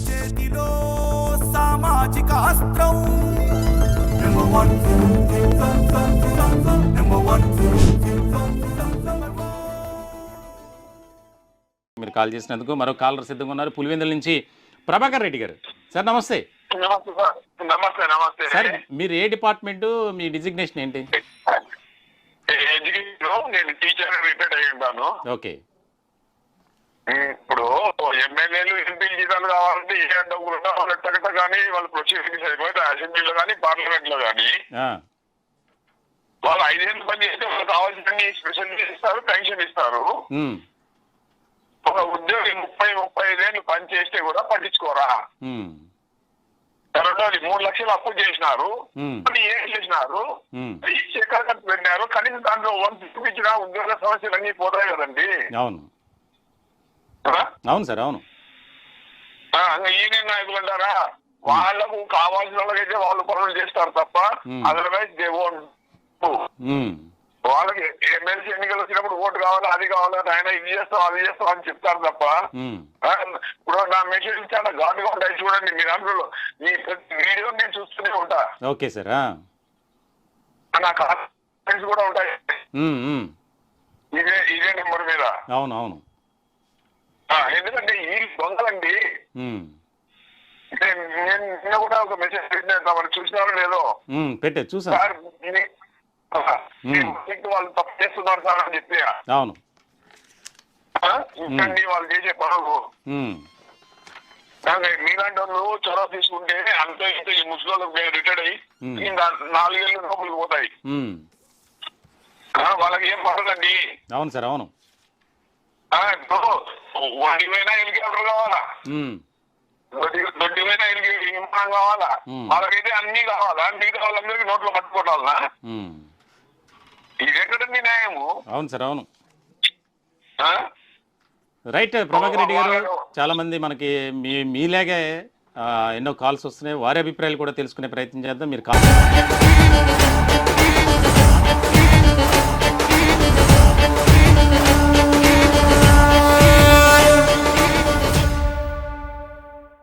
చేతిలో సామాజిక అస్త్రం మీరు కాల్ చేసినందుకు మరో కాలర్ సిద్ధంగా ఉన్నారు. పులివెందుల నుంచి ప్రభాకర్ రెడ్డి గారు. సార్ నమస్తే. నమస్తే. నమస్తే సార్ మీరు ఏ డిపార్ట్మెంట్, మీ డిజిగ్నేషన్ ఏంటి? నేను టీచర్ రిటైర్డ్ అయి ఉంటాను. ఓకే. ఇప్పుడు ఎమ్మెల్యేలు ఎంపీలు జీతాలు కావాలంటే ఏ డబ్బులు వాళ్ళ కానీ వాళ్ళు ప్రొసీడింగ్స్ అయిపోతే అసెంబ్లీలో కానీ పార్లమెంట్ లో కానీ వాళ్ళు 5 ఏళ్ళు పని చేస్తే వాళ్ళకి కావాల్సిన స్పెషల్ ఇస్తారు, పెన్షన్ ఇస్తారు. ఒక ఉద్యోగి 30-35 ఏళ్ళు పని చేస్తే కూడా పట్టించుకోరా. రెండోది 3 లక్షలు అప్పు చేసినారు, ఏం చేసినారు, ఎక్కడ ఖర్చు పెట్టినారు, కనీసం దాంట్లో 1 చూపించిన ఉద్యోగ సమస్యలు అన్ని పోతాయి కదండి. అవును అవును సార్, అవును. యూనియన్ నాయకులు అంటారా, వాళ్ళకు కావాల్సిన వాళ్ళకైతే వాళ్ళు పనులు చేస్తారు తప్ప అదర్వైజ్ దే వోంట్. వాళ్ళకి ఎమ్మెల్సీ ఎన్నికలు వచ్చినప్పుడు ఓటు కావాలా, అది కావాలా, ఆయన ఇది చేస్తాం అది చేస్తాం అని చెప్తారు తప్ప. ఇప్పుడు నా మెసేజ్ చాలా ఘాటుగా ఉంటాయి చూడండి. మీ దాంట్లో మీ వీడియో నేను చూస్తూనే ఉంటా. Okay sir. నా కామెంట్స్ కూడా ఉంటాయి ఇదే నెంబర్ మీద. అవును అవును. ఎందుకంటే ఈ దొంగలండి. నేను నిన్న కూడా ఒక మెసేజ్ పెట్టిన, వాళ్ళు చూసినారో లేదో పెట్టే చూసా. వాళ్ళు తప్పు చేస్తున్నారు సార్ అని చెప్పి. అవును. ఇంకండి వాళ్ళు చేసే పనులు మీలాంటి వాళ్ళు చొరవ తీసుకుంటే అంతే ఇంత ఈ ముసలి రిటైర్డ్ అయ్యి 4 ఏళ్ళు లోపలికి పోతాయి. వాళ్ళకి ఏం పడదండి. అవును సార్, అవును. వాడిపోయినా హెలికాప్టర్ కావాలా, దొడ్డిపోయినా విమానం కావాలా, వాళ్ళకైతే అన్ని కావాలా, మిగతా వాళ్ళందరికీ నోట్లో పట్టుకోవాలనా? ఇది ఎక్కడండి న్యాయము? అవును సార్, అవును. రైట్ ప్రభాకర్ రెడ్డి గారు, చాలా మంది మనకి మీలాగే ఎన్నో కాల్స్ వస్తున్నాయి. వారి అభిప్రాయాలు కూడా తెలుసుకునే ప్రయత్నం చేద్దాం. మీరు కాల్